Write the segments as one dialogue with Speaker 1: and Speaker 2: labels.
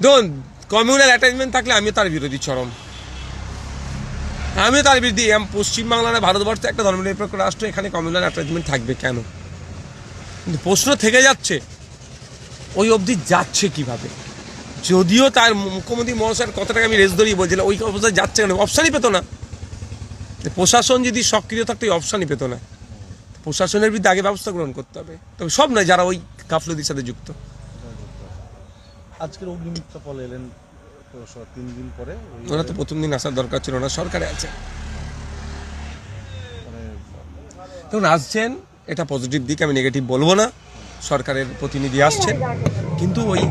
Speaker 1: দেখুন, communal attachment থাকলে আমিও তার বিরোধী চরম, আমিও তার বিরোধী। পশ্চিমবাংলা ভারতবর্ষে একটা ধর্মনিরপেক্ষ রাষ্ট্র, এখানে কমিউনাল অ্যাটাচমেন্ট থাকবে কেন? কিন্তু প্রশ্ন থেকে যাচ্ছে ওই অবধি যাচ্ছে কিভাবে? যদিও তার মুখ্যমন্ত্রী মহাশয়ের কথাটাকে আমি রেস ধরিয়ে বলছিলাম, ওই অবস্থায় যাচ্ছে কেন? অপশানই পেত না। প্রশাসন যদি সক্রিয় থাকতো ওই অপশানই পেত না। প্রশাসনের বিরুদ্ধে আগে ব্যবস্থা গ্রহণ করতে হবে, তবে সব নয়, যারা ওই গাফলতির সাথে যুক্ত।
Speaker 2: আজকের অগ্নিমিত্রা পল এলেন 3 দিন পরে।
Speaker 1: ওরা তো প্রথম দিন আসার দরকার ছিল না, সরকারে আছে তখন আসছেন, এটা পজিটিভ দিক, আমি নেগেটিভ বলবো না। সরকারের প্রতিনিধি আসছেন, কিন্তু ওই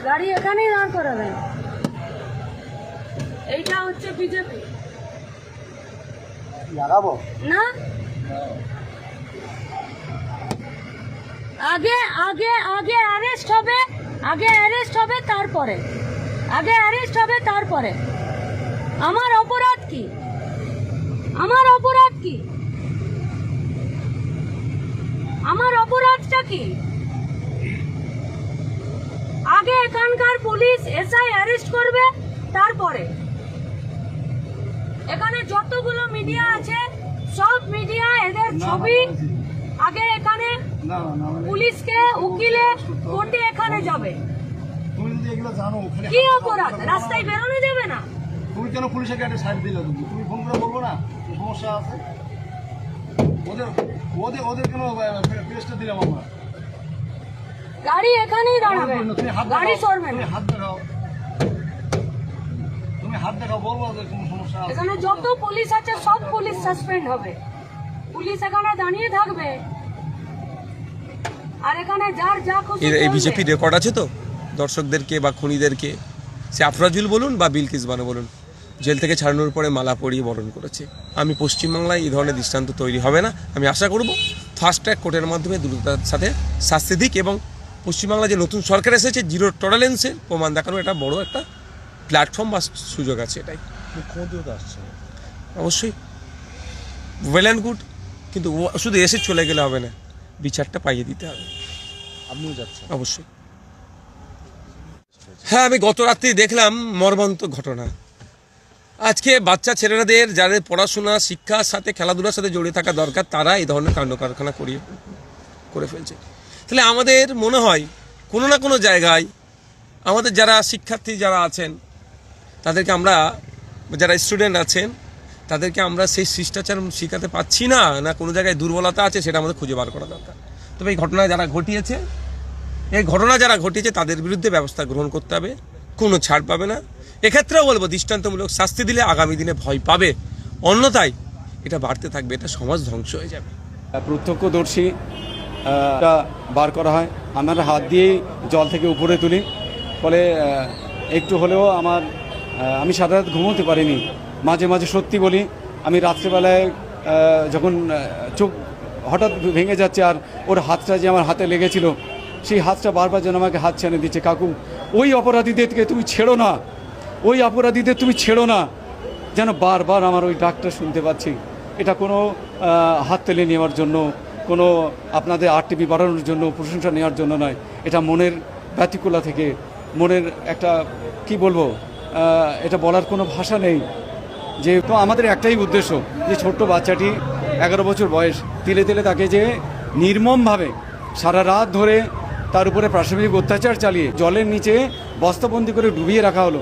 Speaker 3: গাড়ি এখানেই দাঁড় করাবেন। এইটা হচ্ছে বিজেপি না, আগে আগে আগে অ্যারেস্ট হবে, আগে অ্যারেস্ট হবে তারপরে, আগে অ্যারেস্ট হবে তারপরে। আমার অপরাধ কি? আমার অপরাধ কি? আমার অপরাধটা কি? আগে এখানকার পুলিশ এসআই অ্যারেস্ট করবে, তারপরে এখানে যতগুলো মিডিয়া আছে সব মিডিয়া এদের ছবি আগে এখানে পুলিশকে উকিলে কোর্টে এখানে যাবে।
Speaker 2: তুমি যদি এগুলো জানো
Speaker 3: কি অপরাধ? রাস্তায় বেরোনো যাবে না?
Speaker 2: তুমি কেন পুলিশের গাড়ি সাইড দিলে? তুমি ফোন করে বলবো না সমস্যা আছে? ওদের ওদের ওদের কেন প্রেসটা দিলাম আমরা?
Speaker 3: গাড়ি এখানেই দাঁড়াবে,
Speaker 2: তুমি হাত
Speaker 3: গাড়ি
Speaker 2: দেখাও,
Speaker 3: সরবে
Speaker 2: তুমি
Speaker 3: না।
Speaker 2: হাত দেখাও, তুমি হাত দেখাও, বলবো ওদের কোনো সমস্যা আছে?
Speaker 3: এখানে যত পুলিশ আছে সব পুলিশ সাসপেন্ড হবে, পুলিশ এখানে দাঁড়িয়ে থাকবে, আর এখানে যার যা খুশি
Speaker 1: এই বিজেপি রেকর্ড আছে তো, দর্শকদেরকে বা খুনিদেরকে, সে আফরাজুল বলুন বা বিলকিস বানো বলুন, জেল থেকে ছাড়ানোর পরে মালা পরিয়ে বরণ করেছে। আমি পশ্চিমবাংলায় এই ধরনের দৃষ্টান্ত তৈরি হবে না। আমি আশা করব ফাস্ট ট্র্যাক কোর্টের মাধ্যমে দ্রুততার সাথে শাস্তি দিক, এবং পশ্চিমবাংলা যে নতুন সরকার এসেছে জিরো টলারেন্সের প্রমাণ দেখানোর এটা বড় একটা প্ল্যাটফর্ম বা সুযোগ আছে। এটাই
Speaker 2: মুখ্যমন্ত্রীও তো আসছে।
Speaker 1: অবশ্যই ওয়েল অ্যান্ড গুড, কিন্তু শুধু এসে চলে গেলে হবে না, বিচারটা পাইয়ে দিতে হবে।
Speaker 2: আপনিও যাচ্ছেন?
Speaker 1: অবশ্যই। হ্যাঁ, আমি গত রাত্রি দেখলাম মর্মান্তিক ঘটনা। আজকে বাচ্চা ছেলেরাদের যাদের পড়াশোনা শিক্ষার সাথে খেলাধুলার সাথে জড়িয়ে থাকা দরকার, তারা এই ধরনের কাণ্ড কারখানা করে ফেলছে। তাহলে আমাদের মনে হয় কোনো না কোনো জায়গায় আমাদের যারা শিক্ষার্থী যারা আছেন তাদেরকে আমরা, যারা স্টুডেন্ট আছেন তাদেরকে আমরা সেই শিষ্টাচার শেখাতে পাচ্ছি না, না কোনো জায়গায় দুর্বলতা আছে, সেটা আমাদের খুঁজে বার করা দরকার। তবে এই ঘটনা যারা ঘটিয়েছে তাদের বিরুদ্ধে ব্যবস্থা গ্রহণ করতে হবে, কোনো ছাড় পাবে না। এক্ষেত্রেও বলবো দৃষ্টান্তমূলক শাস্তি দিলে আগামী দিনে ভয় পাবে, অন্যথায় এটা বাড়তে থাকবে, এটা সমাজ ধ্বংস হয়ে যাবে।
Speaker 4: প্রত্যক্ষদর্শী বার করা হয়, আমার হাত দিয়েই জল থেকে উপরে তুলি, ফলে একটু হলেও আমি সারা রাত ঘুমোতে পারিনি। মাঝে মাঝে সত্যি বলি, আমি রাত্রেবেলায় যখন চোখ হঠাৎ ভেঙে যাচ্ছে, আর ওর হাতটা যে আমার হাতে লেগেছিল, সেই হাতটা বারবার যেন আমাকে হাত ছেনে দিচ্ছে, কাকু ওই অপরাধীদেরকে তুমি ছেড়ো না, ওই অপরাধীদের তুমি ছেড়ো না, যেন বারবার আমার ওই ডাকটা শুনতে পাচ্ছি। এটা কোনো হাত তেলে নেওয়ার জন্য, কোনো আপনাদের আরটিপি বাড়ানোর জন্য, প্রশংসা নেওয়ার জন্য নয়, এটা মনের ব্যতিকুলা থেকে, মনের একটা কি বলবো, এটা বলার কোনো ভাষা নেই। যে তো আমাদের একটাই উদ্দেশ্য, যে ছোট্ট বাচ্চাটি 11 বছর বয়স, তিলে তিলে তাকে যে নির্মমভাবে সারা রাত ধরে তার উপরে প্রাথমিক অত্যাচার চালিয়ে জলের নিচে বস্তাবন্দি করে ডুবিয়ে রাখা হলো।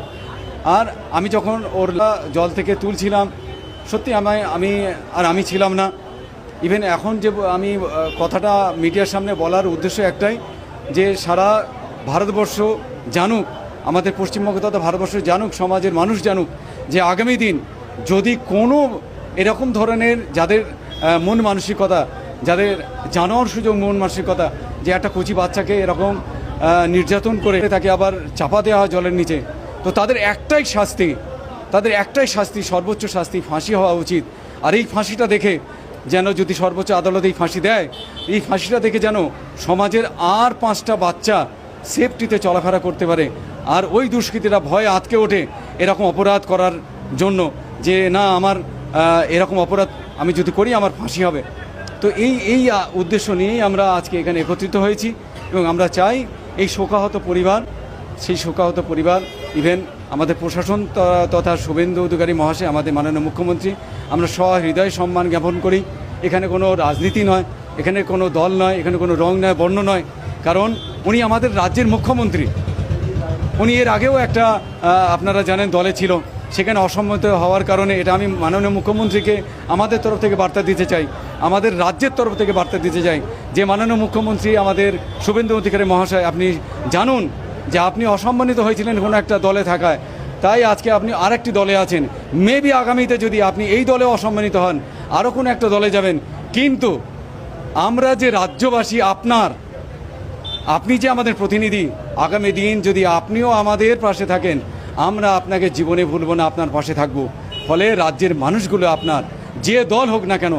Speaker 4: আর আমি যখন ওর জল থেকে তুলছিলাম, সত্যি আমি ছিলাম না। ইভেন এখন যে আমি কথাটা মিডিয়ার সামনে বলার উদ্দেশ্য একটাই, যে সারা ভারতবর্ষ জানুক, আমাদের পশ্চিমবঙ্গ তথা ভারতবর্ষ জানুক, সমাজের মানুষ জানুক, যে আগামী দিন যদি কোনো এরকম ধরনের যাদের মন মানসিকতা, যাদের জানার সুযোগ মন মানসিকতা, যে একটা কচি বাচ্চাকে এরকম নির্যাতন করে তাকে আবার চাপা দেওয়া হয় জলের নিচে, তো তাদের একটাই শাস্তি, সর্বোচ্চ শাস্তি ফাঁসি হওয়া উচিত। আর এই ফাঁসিটা দেখে যেন, যদি সর্বোচ্চ আদালত এই ফাঁসি দেয়, এই ফাঁসিটা দেখে যেন সমাজের আর 5টা বাচ্চা সেফটিতে চলাফেরা করতে পারে, আর ওই দুষ্কৃতীরা ভয়ে আঁতকে ওঠে এরকম অপরাধ করার জন্য, যে না আমার এরকম অপরাধ আমি যদি করি আমার ফাঁসি হবে। তো এই উদ্দেশ্য নিয়েই আমরা আজকে এখানে একত্রিত হয়েছি, এবং আমরা চাই এই শোকাহত পরিবার সেই শোকাহত পরিবার, ইভেন আমাদের প্রশাসন তথা শুভেন্দু অধিকারী মহাশয়, আমাদের মাননীয় মুখ্যমন্ত্রী, আমরা সহৃদয় সম্মান জ্ঞাপন করি। এখানে কোনো রাজনীতি নয়, এখানে কোনো দল নয়, এখানে কোনো রং নয়, বর্ণ নয়, কারণ উনি আমাদের রাজ্যের মুখ্যমন্ত্রী। উনি এর আগেও একটা আপনারা জানেন দলে ছিল, সেখানে অসম্মত হওয়ার কারণে, এটা আমি মাননীয় মুখ্যমন্ত্রীকে আমাদের তরফ থেকে বার্তা দিতে চাই, আমাদের রাজ্যের তরফ থেকে বার্তা দিতে চাই যে মাননীয় মুখ্যমন্ত্রী আমাদের শুভেন্দু অধিকারী মহাশয়, আপনি জানুন যে আপনি অসম্মানিত হয়েছিলেন কোনো একটা দলে থাকায়, তাই আজকে আপনি আরেকটি দলে আছেন। মেবি আগামীতে যদি আপনি এই দলে অসম্মানিত হন, আরও কোনো একটা দলে যাবেন, কিন্তু আমরা যে রাজ্যবাসী, আপনি যে আমাদের প্রতিনিধি, আগামী দিন যদি আপনিও আমাদের পাশে থাকেন, আমরা আপনাকে জীবনে ভুলব না, আপনার পাশে থাকব। ফলে রাজ্যের মানুষগুলো আপনার যে দল হোক না কেন,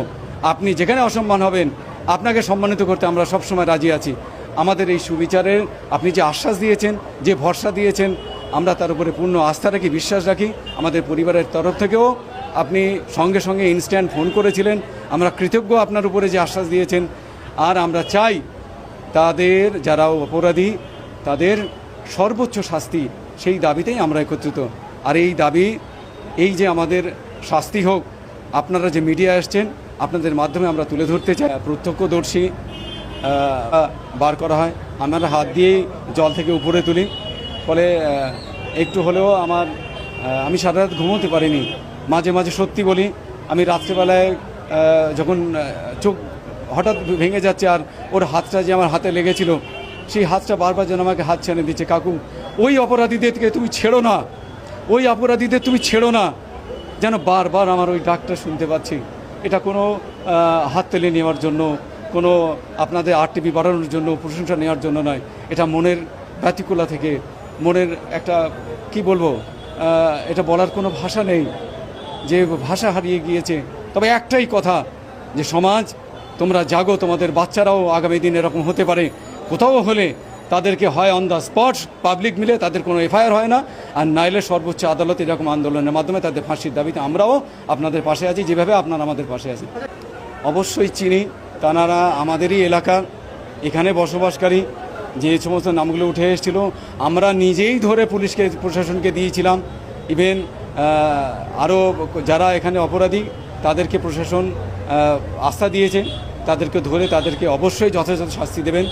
Speaker 4: আপনি যেখানে অসম্মান হবেন, আপনাকে সম্মানিত করতে আমরা সবসময় রাজি আছি। আমাদের এই সুবিচারের আপনি যে আশ্বাস দিয়েছেন, যে ভরসা দিয়েছেন, আমরা তার উপরে পূর্ণ আস্থা রাখি, বিশ্বাস রাখি। আমাদের পরিবারের তরফ থেকেও আপনি সঙ্গে সঙ্গে ইনস্ট্যান্ট ফোন করেছিলেন, আমরা কৃতজ্ঞ আপনার উপরে যে আশ্বাস দিয়েছেন। আর আমরা চাই তাদের যারা অপরাধী, তাদের সর্বোচ্চ শাস্তি, সেই দাবিতেই আমরা একত্রিত। আর এই দাবি, এই যে আমাদের শাস্তি হোক, আপনারা যে মিডিয়া আসছেন, আপনাদের মাধ্যমে আমরা তুলে ধরতে চাই। প্রত্যক্ষদর্শী বার করা হয়, আমরা হাত দিয়েই জল থেকে উপরে তুলি, ফলে একটু হলেও আমি সারা রাত ঘুমোতে পারিনি। মাঝে মাঝে সত্যি বলি, আমি রাত্রেবেলায় যখন চোখ হঠাৎ ভেঙে যাচ্ছে, আর ওর হাতটা যে আমার হাতে লেগেছিল, সেই হাতটা বারবার যেন আমাকে হাত ছেড়ে দিচ্ছে, কাকু ওই অপরাধীদেরকে তুমি ছেড়ো না, ওই অপরাধীদের তুমি ছেড়ো না, যেন বারবার আমার ওই ডাকটা শুনতে পাচ্ছি। এটা কোনো হাত তেলে নেওয়ার জন্য, কোনো আপনাদের আরটিভি বাড়ানোর জন্য, প্রশংসা নেওয়ার জন্য নয়, এটা মনের ব্যতিকুলা থেকে, মনের একটা কি বলবো, এটা বলার কোনো ভাষা নেই, যে ভাষা হারিয়ে গিয়েছে। তবে একটাই কথা, যে সমাজ তোমরা জাগো, তোমাদের বাচ্চারাও আগামী দিন এরকম হতে পারে। কোথাও হলে তাদেরকে হয় অন দ্য স্পট পাবলিক মিলে তাদের কোনো এফআইআর হয় না, আর নাইলে সর্বোচ্চ আদালত এরকম আন্দোলনের মাধ্যমে তাদের ফাঁসির দাবিতে আমরাও আপনাদের পাশে আছি, যেভাবে আপনারা আমাদের পাশে আছেন। অবশ্যই চিনি, তারা আমাদেরই এলাকার, এখানে বসবাসকারী। যে সমস্ত নামগুলো উঠে এসেছিল, আমরা নিজেই ধরে পুলিশকে, প্রশাসনকে দিয়েছিলাম। ইভেন আরও যারা এখানে অপরাধী, তাদেরকে প্রশাসন আস্থা দিয়েছে, তাদেরকে ধরে তাদেরকে অবশ্যই যথাযথ শাস্তি দেবেন।